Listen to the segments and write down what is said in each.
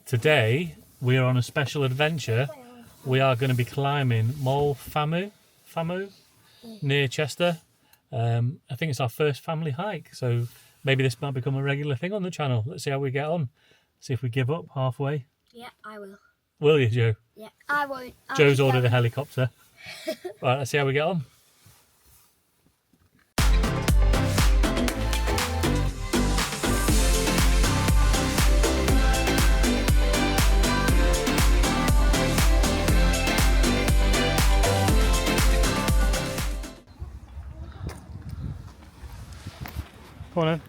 Today we are on a special adventure. We are going to be climbing Moel Famau near Chester. I think it's our first family hike, so maybe this might become a regular thing on the channel. Let's see how we get on. See if we give up halfway. Yeah, I will. Will you, Joe? Yeah, I won't. Joe's ordered a helicopter. Right, let's see how we get on. Come on in.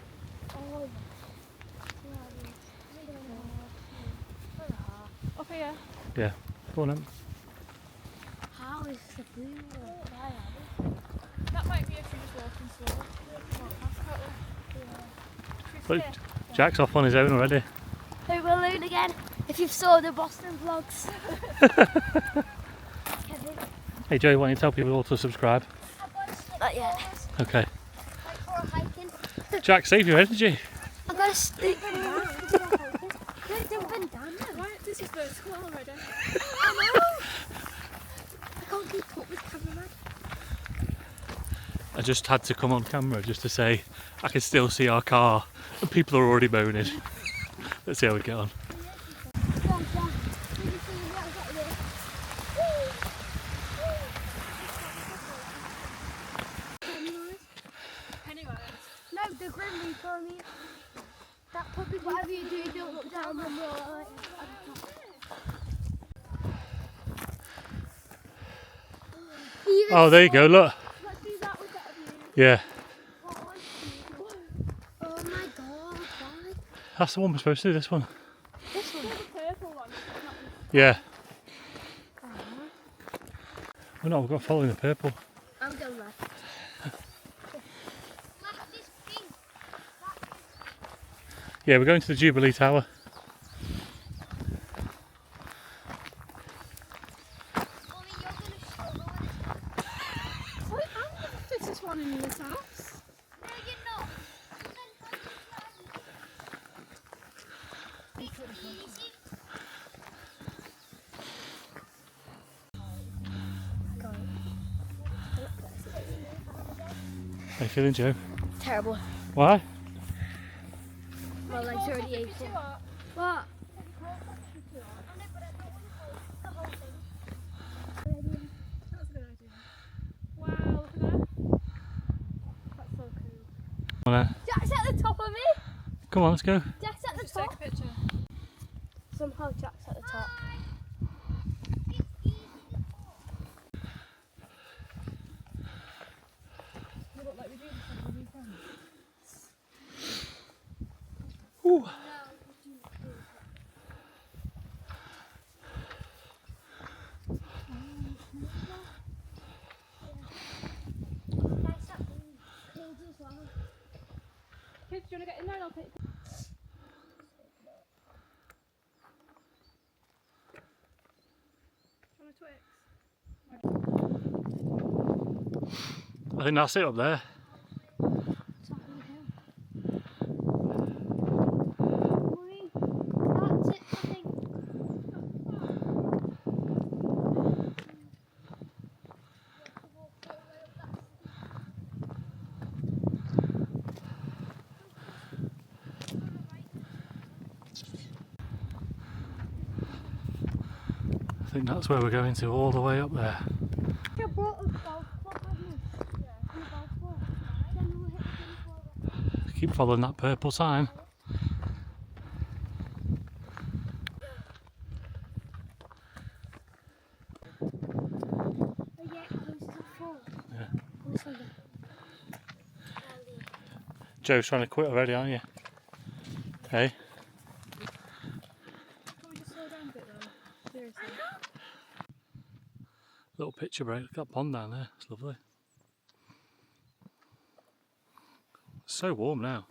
Up here. Yeah, go on in. How is the blue That might be if you're just walking slow. Look, Jack's off on his own already. Who will learn again? If you've saw the Boston vlogs. Hey Joe, why don't you tell people all to subscribe? Not yet. Okay. Like for a hiking. Jack, save your energy. I've got a stick. Don't bend down now. Right, this is vertical already. I know. I can't keep up with cameraman. I just had to come on camera just to say I can still see our car and people are already moaning. Let's see how we get on. No, the Grim Reaper, I mean. That puppy, whatever you do, don't look down when we're like at the top. Oh, there you go, look. Let's do that with that view. Yeah, Oh my god, why? that's the one we're supposed to do, this one. This one. The purple one. Yeah. We're not, we've got to follow the purple. I'm going left. Left is pink. Yeah, we're going to the Jubilee Tower. Mommy, you're going to struggle with this. Wait, I'm the fittest one in this house. No, you're not. It's easy. How you feeling, Joe? Terrible. Why? My legs are already aching. What? That's a good idea. Wow, look at that. That's so cool. Come on then. Jack's at the top of me. Come on, let's go. Jack's at the Just take top. a picture. Somehow Jack's at the top. You look like we do this every weekend. Ooh. Kids, do you want to get in there and I'll take you? Do you want a Twix? I think that's it up there. That's it, I think. I think that's where we're going to, all the way up there. You brought a golf club with me. Yeah. And a golf ball. Then we'll hit the golf ball. Keep following that purple sign. Oh yeah, close to the fall. Yeah. This one. Joe's trying to quit already, aren't you? Hey? Can we just slow down a bit though? Seriously. Little picture break. Look at that pond down there. It's lovely. It's so warm now.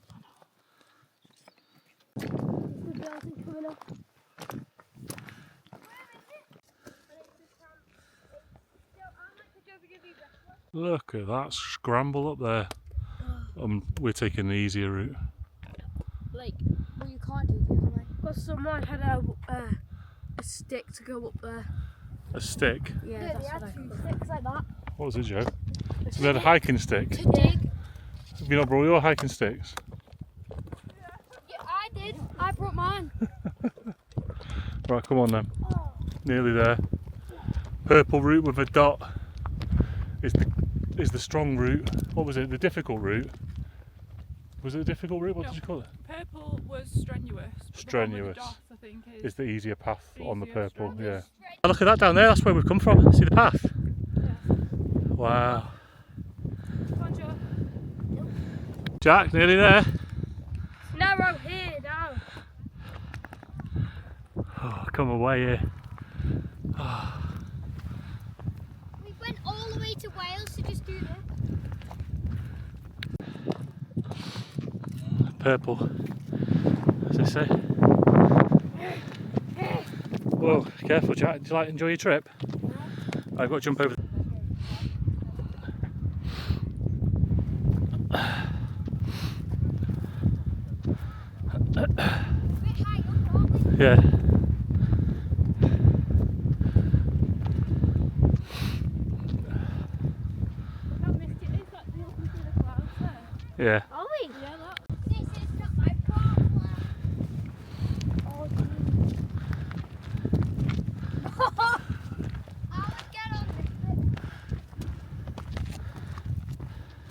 Is the building coming up? Look at that scramble up there. We're taking the easier route. Like, well, you can't do the other way. Because someone had a stick to go up there. A stick? Yeah, They that's had what I two called sticks like that. What was it, Joe? We had a hiking stick. To dig. Have you not brought your hiking sticks? Yeah, I did. I brought mine. Right, come on then. Oh. Nearly there. Purple route with a dot is the strong route. What was it? The difficult route? Was it the difficult route? What did you call it? Purple was strenuous. But Strenuous. The one with the dot, I think, Is the easier path on the Easier, purple, strenuous. yeah. Oh, look at that down there, that's where we've come from. See the path? Yeah. Wow. Come on, Joe. Jack, nearly there. Narrow here now. Oh, come away here. We went all the way to Wales to just do this. Purple, as I say. Whoa, careful Jack, do you enjoy your trip? I've got to jump over. Yeah. That mist, it is like the up into the clouds there. Yeah. Are we? Yeah, that. This is not my problem. Oh, I would get on this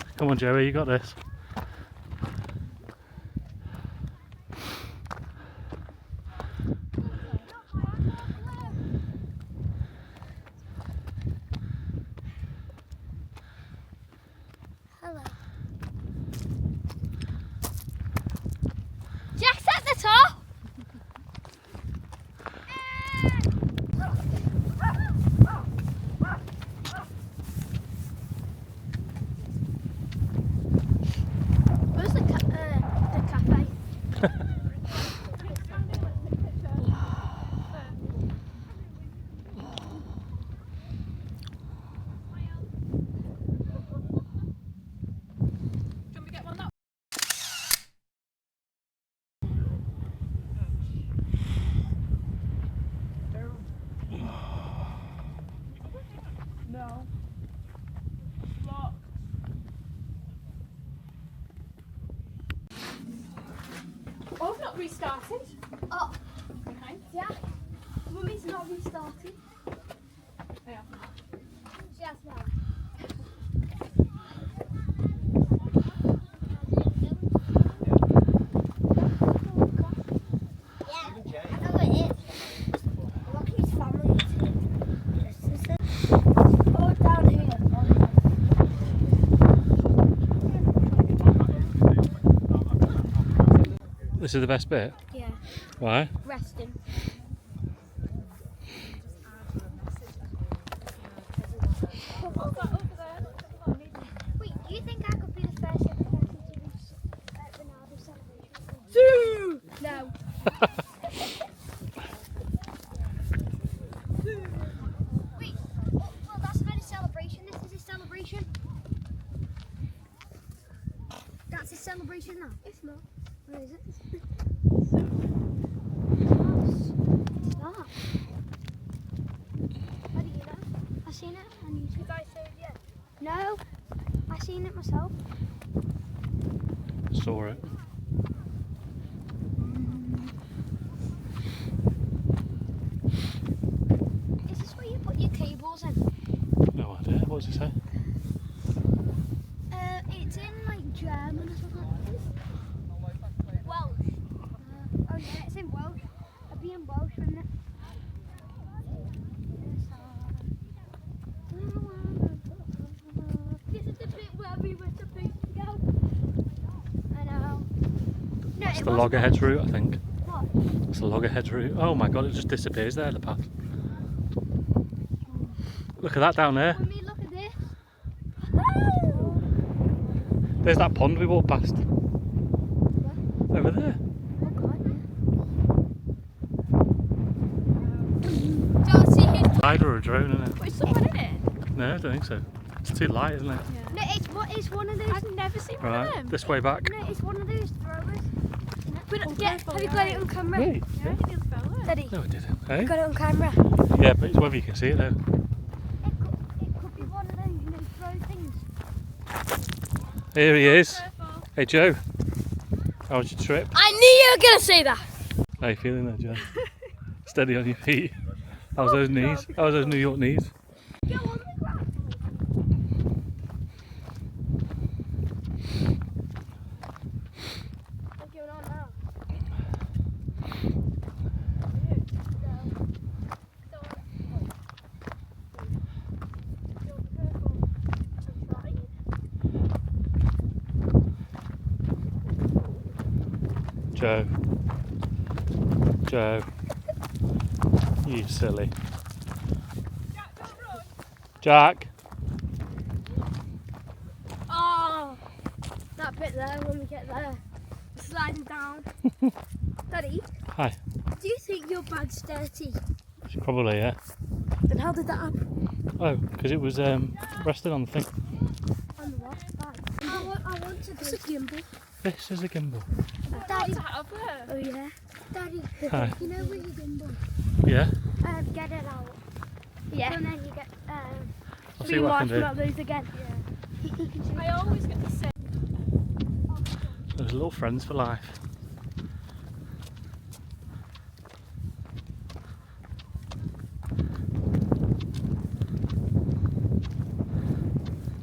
bit. Come on Joey, you got this. Hello. Jack's at the top. Where's the cafe? Can we get one that? No. Locked. Oh, I've not restarted. Oh, Okay. Jack. Mummy's not restarted. Yeah. She has now. Yeah, I know it is. Rocky's family is here. Oh, down here. This is the best bit? Yeah, Why? resting. What's that over there? Wait, do you think I could be the first person to do Ronaldo celebration? No. Wait, well, that's not a celebration. This is a celebration. That's a celebration now. It's not. Where is it? What's that? How do you know? I seen it on YouTube. Did I say yes? No, I seen it myself. Saw it. Is this where you put your cables in? No idea. What does it say? It's in like German or something. Welsh. Oh yeah, it's in Welsh. It'll be in Welsh, wouldn't it? This is the bit where we were supposed to go. I know. No, That's it the wasn't. Loggerheads route, I think. What? That's the Loggerheads route. Oh my god, it just disappears there, the path. Look at that down there. When we look at this. There's that pond we walked past. Over there. Oh god, yeah. Don't see his. Glider or a drone, isn't it? Wait, someone in it? No, I don't think so. It's too light, isn't it? No, it's one of those. I've never seen one of Right, them. this way back. No, it's one of those throwers. Isn't it? Have you got it on camera? Wait. Yeah, I think it's fell there. Daddy, No, it didn't. Hey? you got it on camera? Yeah, but it's whether you can see it though. It could be one of those, you know, throw things. Here he is. Careful. Hey Joe, how was your trip? I knew you were going to say that. How you feeling there, Joe? Steady on your feet. How's those knees? How's those New York knees? Go on the ground. What's going on now? Joe. Joe. You silly. Jack, don't run. Jack. Oh, that bit there when we get there. Sliding down. Daddy, Hi. do you think your bag's dirty? Probably, yeah. Then how did that happen? Oh, because it was resting on the thing. On the what? Bag. I want to do a gimbal. This is a gimbal. Daddy. To have there. Oh yeah. Daddy, Hi. you know when you gimbal? Yeah? Get it out. Yeah. And then you get I'll see what I can do. marshmallows again. I always get the same. Those little friends for life.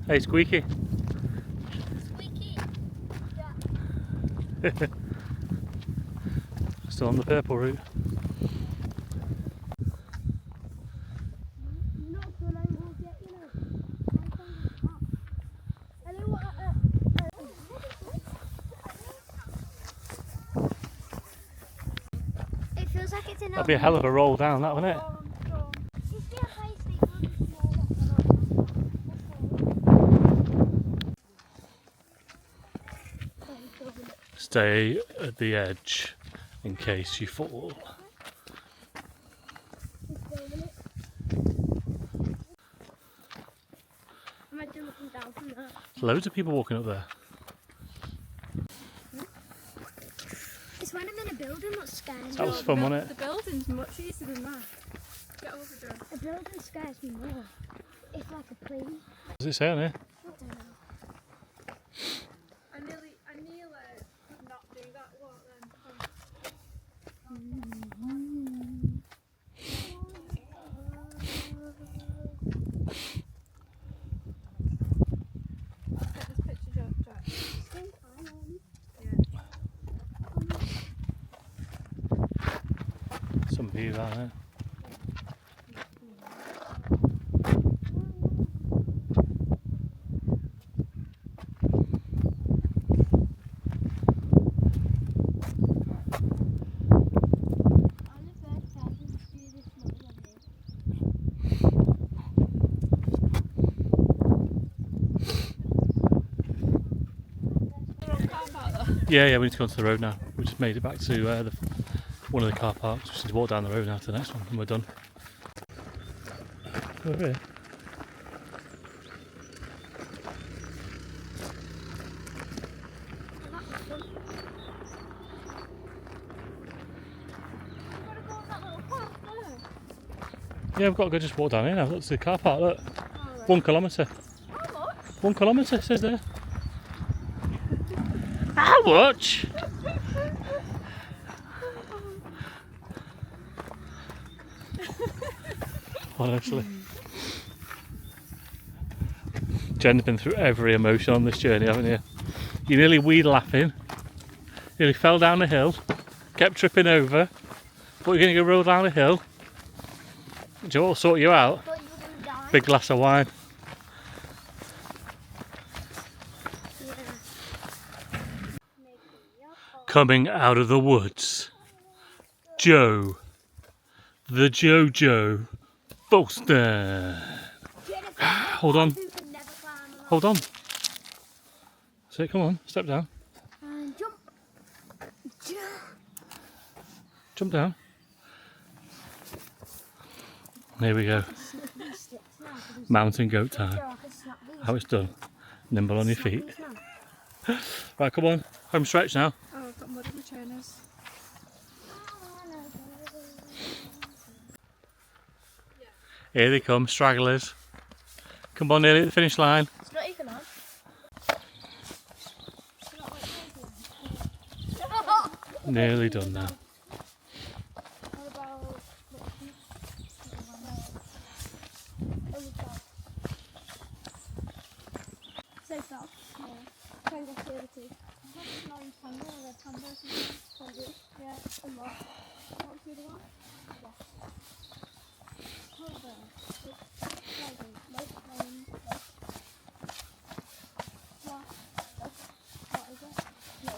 Hey Squeaky. Squeaky. Still on the purple route. Not when I will get, you know. Hello, it feels like it's in That'd be a hell of a roll down, that wouldn't it? Stay at the edge in case you fall. Imagine looking down from there. There's loads of people walking up there. It's when I'm in a building that scares me. That was fun, wasn't it? The building's much easier than that. Get over there. A building scares me more. It's like a plane. What does it say on here? I don't know. I nearly could not do that walk then. Get this picture, Jack. Some views out there. Yeah, we need to go onto the road now. We just made it back to one of the car parks. We just need to walk down the road now to the next one and we're done. Over here. Yeah, we've got to go just walk down here now. Look, it's the car park, look. 1 kilometre. How much? 1 kilometre, it says there. How much? Honestly. Jen's been through every emotion on this journey, haven't you? You nearly weed laughing, nearly fell down the hill, kept tripping over, thought you were going to go roll down the hill. Joe will sort you out. Thought you were going to die. Big glass of wine. Coming out of the woods, Joe, the Jojo Bolster. Hold on, hold on. That's it, come on, step down. And jump. Jump down. There we go. Mountain goat time. How it's done. Nimble on your feet. Right, come on, home stretch now. Oh, I've got mud in my trainers. Here they come, stragglers. Come on, nearly at the finish line. It's not even on. Nearly done now. What about so far? Yeah. Try and get the other two. Not orange panda or red panda or something. Panda. Yeah, and what? What was the other one? Yeah. Hold on. What is it? No.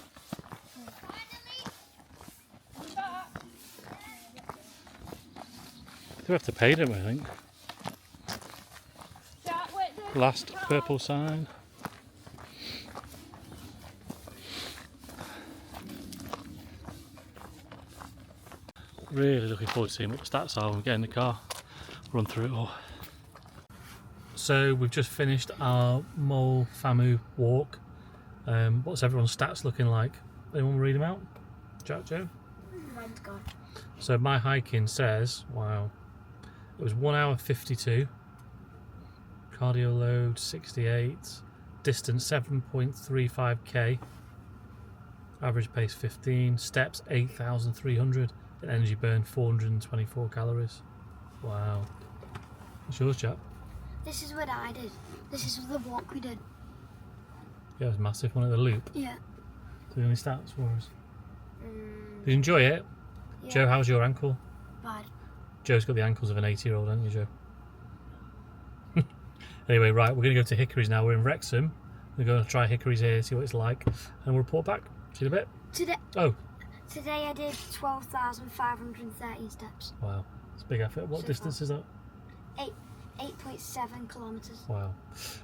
Do we have to pay them, I think? Jack, wait, Last purple sign. Really looking forward to seeing what the stats are when we get in the car. Run through it all. So we've just finished our Moel Famau walk. What's everyone's stats looking like? Anyone read them out? Jack, Joe? Mine's gone. So my hiking says, wow, it was 1 hour 52, cardio load 68, distance 7.35k, average pace 15, steps 8,300, and energy burn 424 calories. Wow. What's yours, Jack? This is what I did. This is the walk we did. Yeah, it was massive, wasn't it? The loop. Yeah. Do you have any stats for us? Did you enjoy it? Yeah. Joe, how's your ankle? Bad. Joe's got the ankles of an 80-year-old, haven't you, Joe? Anyway, right, we're going to go to Hickory's now. We're in Wrexham. We're going to try Hickory's here, see what it's like, and we'll report back. See you in a bit. Today I did 12,513 steps. Wow, it's a big effort. What So distance is that? 8.7 kilometres. Wow.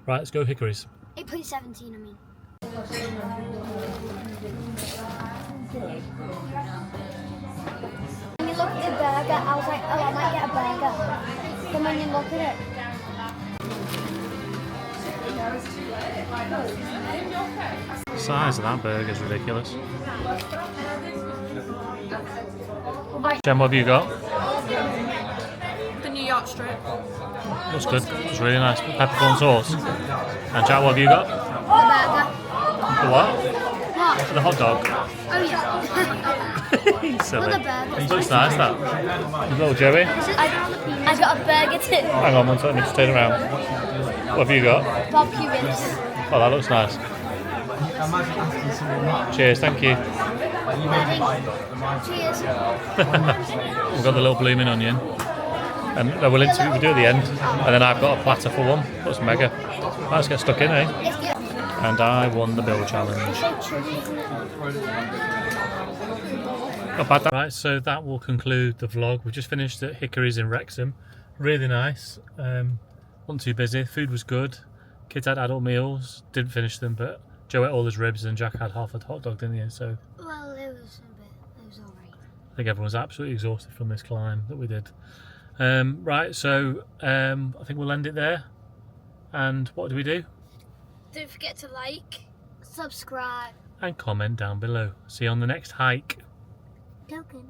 Right, let's go Hickory's. 8.17, I mean. When you look at the burger, I was like, oh, I might get a burger. Then when you look at it, The size of that burger is ridiculous. Jen, what have you got? the New York strip. Looks good. It's really nice. Peppercorn sauce. And Jack, what have you got? the burger. For what? What? For the hot dog. Oh, yeah. Silly. For the burger. Looks nice, that. Little Joey. I got a burger too. Hang on, one second, let me just turn around. What have you got? Barbecue ribs. Oh, that looks nice. Cheers, thank you. Cheers. We've got the little blooming onion. And we'll do at the end. And then I've got a platter for one. That's mega. Let's get stuck in, eh? And I won the bill challenge. Not bad. Right, so that will conclude the vlog. We've just finished at Hickory's in Wrexham. Really nice. Wasn't too busy. Food was good. Kids had adult meals. Didn't finish them, but Joe ate all his ribs and Jack had half a hot dog, didn't he? So Well, it was alright. I think everyone's absolutely exhausted from this climb that we did. Right, so I think we'll end it there. And what do we do? Don't forget to like, subscribe, And comment down below. See you on the next hike. token.